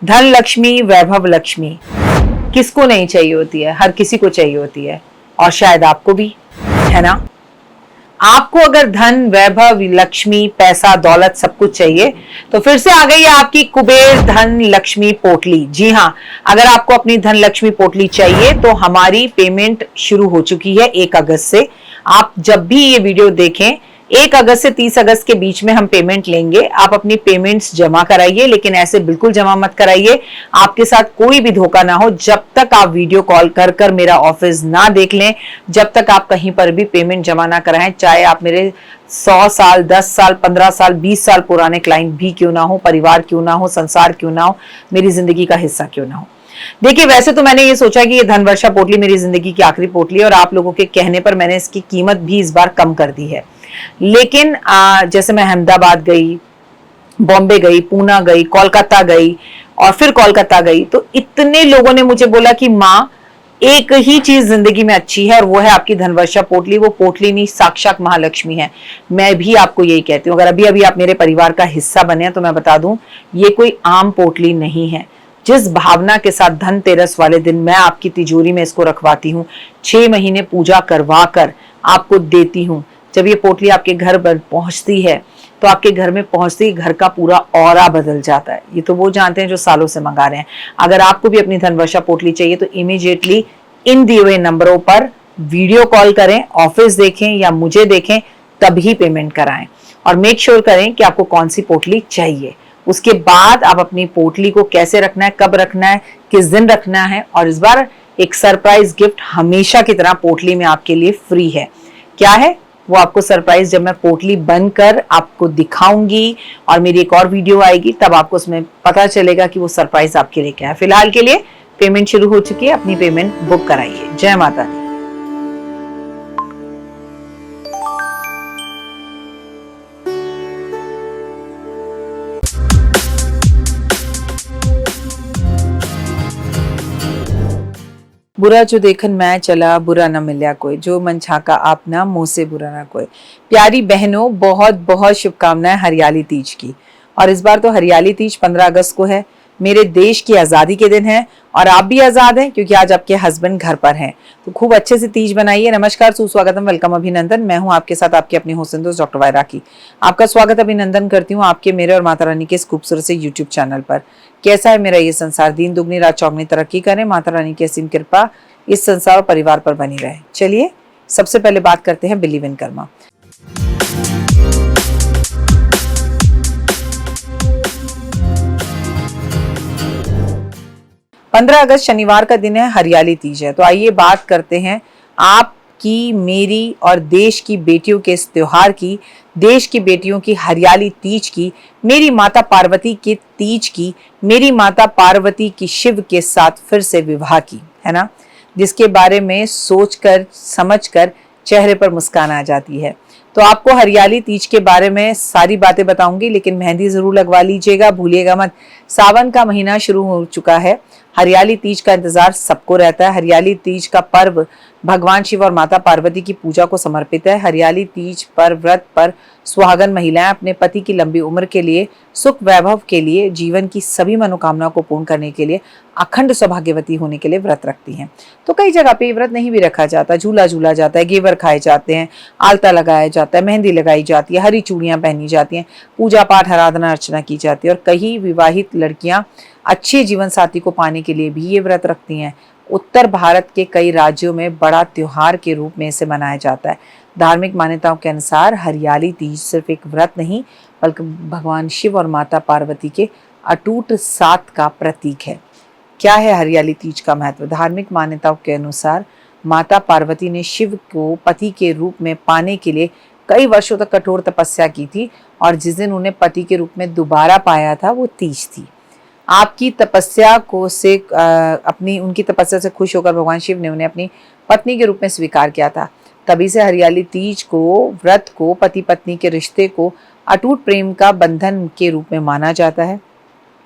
धन लक्ष्मी, वैभव लक्ष्मी किसको नहीं चाहिए होती है? हर किसी को चाहिए होती है, और शायद आपको भी, है ना? आपको अगर धन, वैभव, लक्ष्मी, पैसा, दौलत सब कुछ चाहिए तो फिर से आ गई है आपकी कुबेर धन लक्ष्मी पोटली। जी हाँ, अगर आपको अपनी धन लक्ष्मी पोटली चाहिए तो हमारी पेमेंट शुरू हो चुकी है 1 अगस्त से। आप जब भी ये वीडियो देखें, 1 अगस्त से 30 अगस्त के बीच में हम पेमेंट लेंगे। आप अपनी पेमेंट्स जमा कराइए, लेकिन ऐसे बिल्कुल जमा मत कराइए, आपके साथ कोई भी धोखा ना हो। जब तक आप वीडियो कॉल कर कर मेरा ऑफिस ना देख लें, जब तक आप कहीं पर भी पेमेंट जमा ना कराएं, चाहे आप मेरे 100 साल, 10 साल, 15 साल, 20 साल पुराने क्लाइंट भी क्यों ना हो, परिवार क्यों ना हो, संसार क्यों ना हो, मेरी जिंदगी का हिस्सा क्यों ना हो। देखिए, वैसे तो मैंने ये सोचा कि ये धन वर्षा पोटली मेरी जिंदगी की आखिरी पोटली है, और आप लोगों के कहने पर मैंने इसकी कीमत भी इस बार कम कर दी है। लेकिन जैसे मैं अहमदाबाद गई, बॉम्बे गई, पूना गई, कोलकाता गई और फिर कोलकाता गई, तो इतने लोगों ने मुझे बोला कि माँ, एक ही चीज जिंदगी में अच्छी है और वो है आपकी धनवर्षा पोटली। वो पोटली नहीं, साक्षात महालक्ष्मी है। मैं भी आपको यही कहती हूँ, अगर अभी अभी आप मेरे परिवार का हिस्सा बने हैं तो मैं बता दूं, ये कोई आम पोटली नहीं है। जिस भावना के साथ धनतेरस वाले दिन मैं आपकी तिजोरी में इसको रखवाती हूँ, 6 महीने पूजा करवा कर आपको देती हूँ, जब ये पोटली आपके घर पर पहुंचती है तो आपके घर में पहुंचते ही घर का पूरा ऑरा बदल जाता है। ये तो वो जानते हैं जो सालों से मंगा रहे हैं। अगर आपको भी अपनी धनवर्षा पोटली चाहिए तो इमीडिएटली इन दिए हुए नंबरों पर वीडियो कॉल करें, ऑफिस देखें या मुझे देखें, तभी पेमेंट कराएं और मेक श्योर करें कि आपको कौन सी पोटली चाहिए। उसके बाद आप अपनी पोटली को कैसे रखना है, कब रखना है, किस दिन रखना है, और इस बार एक सरप्राइज गिफ्ट हमेशा की तरह पोटली में आपके लिए फ्री है। क्या है वो आपको सरप्राइज जब मैं पोटली बनकर आपको दिखाऊंगी और मेरी एक और वीडियो आएगी, तब आपको उसमें पता चलेगा कि वो सरप्राइज आपके लिए क्या है। फिलहाल के लिए पेमेंट शुरू हो चुकी है, अपनी पेमेंट बुक कराइए। जय माता दी। बुरा जो देखन मैं चला, बुरा न मिल्या कोई, जो मन छाका आपना, मुंह से बुरा ना कोई। प्यारी बहनों, बहुत बहुत शुभकामनाएं हरियाली तीज की। और इस बार तो हरियाली तीज 15 अगस्त को है, मेरे देश की आज़ादी के दिन है, और आप भी आज़ाद हैं क्योंकि आज आपके हस्बैंड घर पर हैं। तो खूब अच्छे से तीज बनाइए। नमस्कार, सुस्वागतम, वेलकम, अभिनंदन। मैं हूं आपके साथ आपके अपनी हुस्न दोस्त डॉक्टर वायरा की। आपका स्वागत अभिनंदन करती हूँ आपके, मेरे और माता रानी के इस खूबसूरत से यूट्यूब चैनल पर। कैसा है मेरा ये संसार? दिन दुगनी रात चौगनी तरक्की करें, माता रानी की असीम कृपा इस संसार और परिवार पर बनी रहे। चलिए सबसे पहले बात करते हैं बिलीव इन कर्मा। पंद्रह अगस्त शनिवार का दिन है, हरियाली तीज है। तो आइए बात करते हैं आपकी, मेरी और देश की बेटियों के इस त्योहार की, देश की बेटियों की हरियाली तीज की, मेरी माता पार्वती के तीज की, मेरी माता पार्वती की शिव के साथ फिर से विवाह की, है ना, जिसके बारे में सोचकर समझकर चेहरे पर मुस्कान आ जाती है। तो आपको हरियाली तीज के बारे में सारी बातें बताऊंगी, लेकिन मेहंदी जरूर लगवा लीजिएगा, भूलिएगा मत। सावन का महीना शुरू हो चुका है, हरियाली तीज का इंतजार सबको रहता है। हरियाली तीज का पर्व भगवान शिव और माता पार्वती की पूजा को समर्पित है। हरियाली तीज पर व्रत पर सुहागन महिलाएं अपने पति की लंबी उम्र के लिए, सुख वैभव के लिए, जीवन की सभी मनोकामनाओं को पूर्ण करने के लिए, अखंड सौभाग्यवती होने के लिए व्रत रखती हैं। तो कई जगह पे व्रत नहीं भी रखा जाता, झूला झूला जाता है, घेवर खाए जाते हैं, आलता लगाया जाता है, मेहंदी लगाई जाती है, हरी चूड़ियां पहनी जाती हैं, पूजा पाठ आराधना अर्चना की जाती है, और कई विवाहित लड़कियां अच्छे जीवन साथी को पाने के लिए भी ये व्रत रखती हैं। उत्तर भारत के कई राज्यों में बड़ा त्योहार के रूप में इसे मनाया जाता है। धार्मिक मान्यताओं के अनुसार हरियाली तीज सिर्फ एक व्रत नहीं, बल्कि भगवान शिव और माता पार्वती के अटूट साथ का प्रतीक है। क्या है हरियाली तीज का महत्व? धार्मिक मान्यताओं के अनुसार माता पार्वती ने शिव को पति के रूप में पाने के लिए कई वर्षों तक कठोर तपस्या की थी, और जिस दिन उन्हें पति के रूप में दोबारा पाया था वो तीज थी। आपकी तपस्या को से उनकी तपस्या से खुश होकर भगवान शिव ने उन्हें अपनी पत्नी के रूप में स्वीकार किया था। तभी से हरियाली तीज को, व्रत को, पति पत्नी के रिश्ते को अटूट प्रेम का बंधन के रूप में माना जाता है,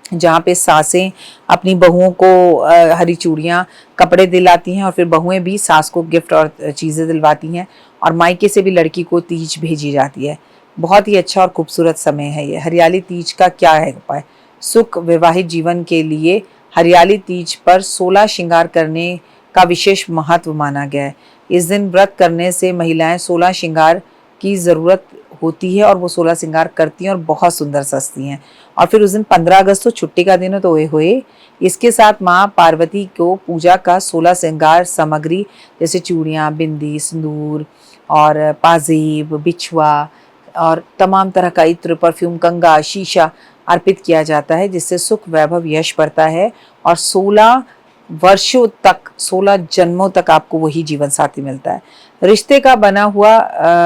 जहाँ पे सासें अपनी बहुओं को हरी चूड़ियाँ, कपड़े दिलाती हैं, और फिर बहुएं भी सास को गिफ्ट और चीज़ें दिलवाती हैं, और मायके से भी लड़की को तीज भेजी जाती है। बहुत ही अच्छा और खूबसूरत समय है ये। हरियाली तीज का क्या है उपाय? सुख वैवाहिक जीवन के लिए हरियाली तीज पर 16 श्रृंगार करने का विशेष महत्व माना गया है। इस दिन व्रत करने से महिलाएं 16 श्रृंगार की ज़रूरत होती है और वो 16 श्रृंगार करती हैं और बहुत सुंदर सजती हैं। और फिर उस दिन 15 अगस्त तो छुट्टी का दिन है, तो हुए इसके साथ माँ पार्वती को पूजा का 16 श्रृंगार सामग्री जैसे चूड़ियाँ, बिंदी, सिंदूर और पाजेब, बिछुआ और तमाम तरह का इत्र, परफ्यूम, कंगा, शीशा अर्पित किया जाता है, जिससे सुख, वैभव, यश बढ़ता है और 16 वर्षों तक, 16 जन्मों तक आपको वही जीवन साथी मिलता है। रिश्ते का बना हुआ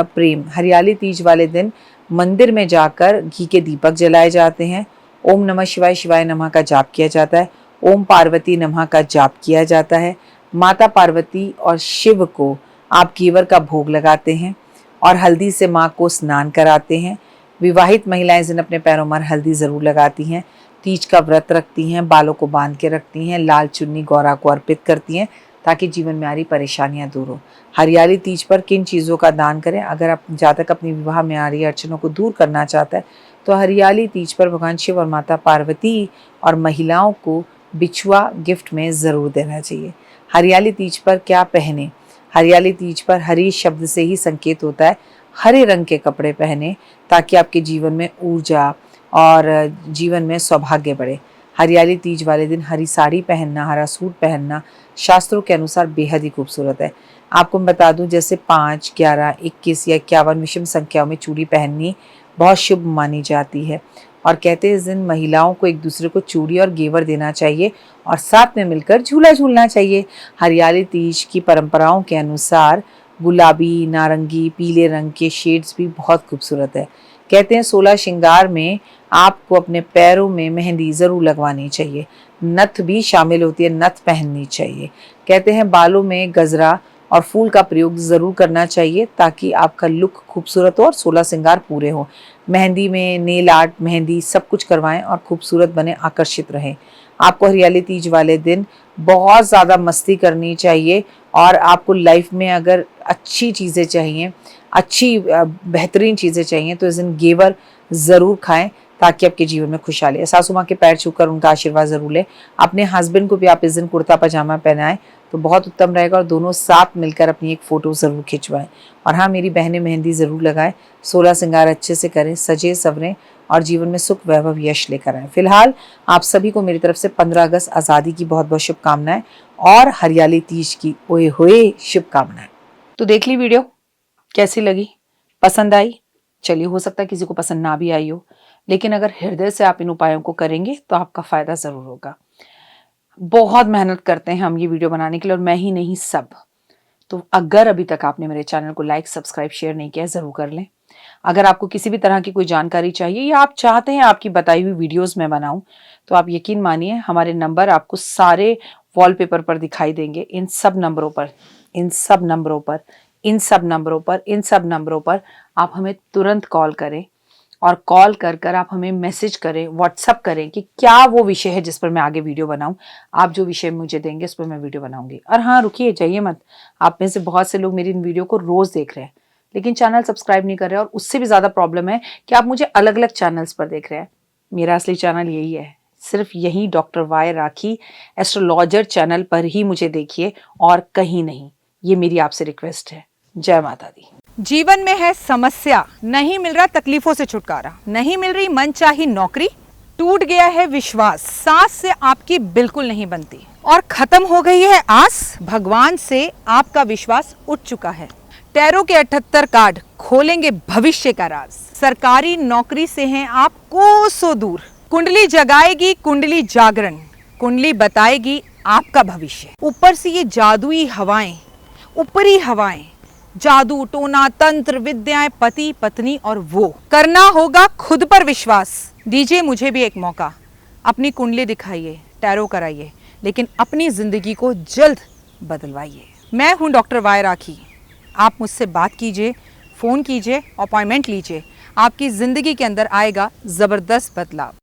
प्रेम। हरियाली तीज वाले दिन मंदिर में जाकर घी के दीपक जलाए जाते हैं। ओम नमः शिवाय, शिवाय नमः का जाप किया जाता है। ओम पार्वती नमः का जाप किया जाता है। माता पार्वती और शिव को आप घेवर का भोग लगाते हैं और हल्दी से माँ को स्नान कराते हैं। विवाहित महिलाएं इस दिन अपने पैरों में हल्दी ज़रूर लगाती हैं। तीज का व्रत रखती हैं, बालों को बांध के रखती हैं, लाल चुन्नी गौरा को अर्पित करती हैं ताकि जीवन में आ रही परेशानियां दूर हो। हरियाली तीज पर किन चीज़ों का दान करें? अगर आप जातक अपनी विवाह में आ रही अड़चनों को दूर करना चाहता है तो हरियाली तीज पर भगवान शिव और माता पार्वती और महिलाओं को बिछुआ गिफ्ट में ज़रूर देना चाहिए। हरियाली तीज पर क्या पहने? हरियाली तीज पर हरी शब्द से ही संकेत होता है। हरे रंग के कपड़े पहने ताकि आपके जीवन में ऊर्जा और जीवन में सौभाग्य बढ़े। हरियाली तीज वाले दिन हरी साड़ी पहनना, हरा सूट पहनना शास्त्रों के अनुसार बेहद ही खूबसूरत है। आपको मैं बता दूं, जैसे 5, 11, 21 या 51 विषम संख्याओं में चूड़ी पहननी बहुत शुभ मानी जाती है और कहते हैं इस दिन महिलाओं को एक दूसरे को चूड़ी और घेवर देना चाहिए और साथ में मिलकर झूला झूलना चाहिए। हरियाली तीज की परंपराओं के अनुसार गुलाबी, नारंगी, पीले रंग के शेड्स भी बहुत खूबसूरत है। कहते हैं 16 श्रृंगार में आपको अपने पैरों में मेहंदी ज़रूर लगवानी चाहिए। नथ भी शामिल होती है, नथ पहननी चाहिए। कहते हैं बालों में गजरा और फूल का प्रयोग ज़रूर करना चाहिए ताकि आपका लुक खूबसूरत हो और 16 श्रृंगार पूरे हो। मेहंदी में नेल आर्ट, मेहंदी सब कुछ करवाएं और खूबसूरत बने, आकर्षित रहें। आपको हरियाली तीज वाले दिन बहुत ज़्यादा मस्ती करनी चाहिए और आपको लाइफ में अगर अच्छी चीज़ें चाहिए, अच्छी बेहतरीन चीज़ें चाहिए तो इस दिन घेवर ज़रूर खाएं ताकि आपके जीवन में खुशहाली है। सासू माँ के पैर छूकर उनका आशीर्वाद ज़रूर लें। अपने हस्बैंड को भी आप इस दिन कुर्ता पजामा पहनाएं तो बहुत उत्तम रहेगा और दोनों साथ मिलकर अपनी एक फ़ोटो ज़रूर खिंचवाएं। और हाँ, मेरी बहनें मेहंदी ज़रूर लगाएं, 16 श्रृंगार अच्छे से करें, सजे संवरें और जीवन में सुख, वैभव, यश लेकर आएँ। फिलहाल आप सभी को मेरी तरफ से 15 अगस्त आज़ादी की बहुत बहुत शुभकामनाएं और हरियाली तीज की ओए होए शुभकामनाएं। तो देख ली वीडियो, कैसी लगी? पसंद आई? चलिए, हो सकता है किसी को पसंद ना भी आई हो, लेकिन अगर हृदय से आप इन उपायों को करेंगे तो आपका फायदा जरूर होगा। बहुत मेहनत करते हैं हम ये वीडियो बनाने के लिए और मैं ही नहीं, सब। तो अगर अभी तक आपने मेरे चैनल को लाइक, सब्सक्राइब, शेयर नहीं किया, जरूर कर लें। अगर आपको किसी भी तरह की कोई जानकारी चाहिए या आप चाहते हैं आपकी बताई हुई वीडियोस में बनाऊं तो आप यकीन मानिए हमारे नंबर आपको सारे वॉलपेपर पर दिखाई देंगे। इन सब नंबरों पर आप हमें तुरंत कॉल करें और कॉल कर आप हमें मैसेज करें, व्हाट्सअप करें कि क्या वो विषय है जिस पर मैं आगे वीडियो बनाऊं। आप जो विषय मुझे देंगे उस पर मैं वीडियो बनाऊंगी। और हाँ, रुकिए, जाइए मत। आप में से बहुत से लोग मेरी इन वीडियो को रोज देख रहे हैं लेकिन चैनल सब्सक्राइब नहीं कर रहे हैं और उससे भी ज़्यादा प्रॉब्लम है कि आप मुझे अलग अलग चैनल्स पर देख रहे हैं। मेरा असली चैनल यही है, सिर्फ यही डॉक्टर वाई राखी एस्ट्रोलॉजर चैनल पर ही मुझे देखिए और कहीं नहीं। ये मेरी आपसे रिक्वेस्ट है। जय माता दी। जीवन में है समस्या, नहीं मिल रहा तकलीफों से छुटकारा, नहीं मिल रही मनचाही नौकरी, टूट गया है विश्वास, सांस से आपकी बिल्कुल नहीं बनती और खत्म हो गई है आस, भगवान से आपका विश्वास उठ चुका है। टैरो के 78 कार्ड खोलेंगे भविष्य का राज। सरकारी नौकरी से हैं आप कोसों दूर, कुंडली जगाएगी कुंडली जागरण, कुंडली बताएगी आपका भविष्य। ऊपर से ये जादुई हवाएं, ऊपरी हवाएं, जादू, टोना, तंत्र, विद्याएं, पति, पत्नी और वो। करना होगा खुद पर विश्वास। दीजिए मुझे भी एक मौका, अपनी कुंडली दिखाइए, टैरो कराइए, लेकिन अपनी जिंदगी को जल्द बदलवाइए। मैं हूं डॉक्टर वाई राखी। आप मुझसे बात कीजिए, फ़ोन कीजिए, अपॉइंटमेंट लीजिए। आपकी ज़िंदगी के अंदर आएगा ज़बरदस्त बदलाव।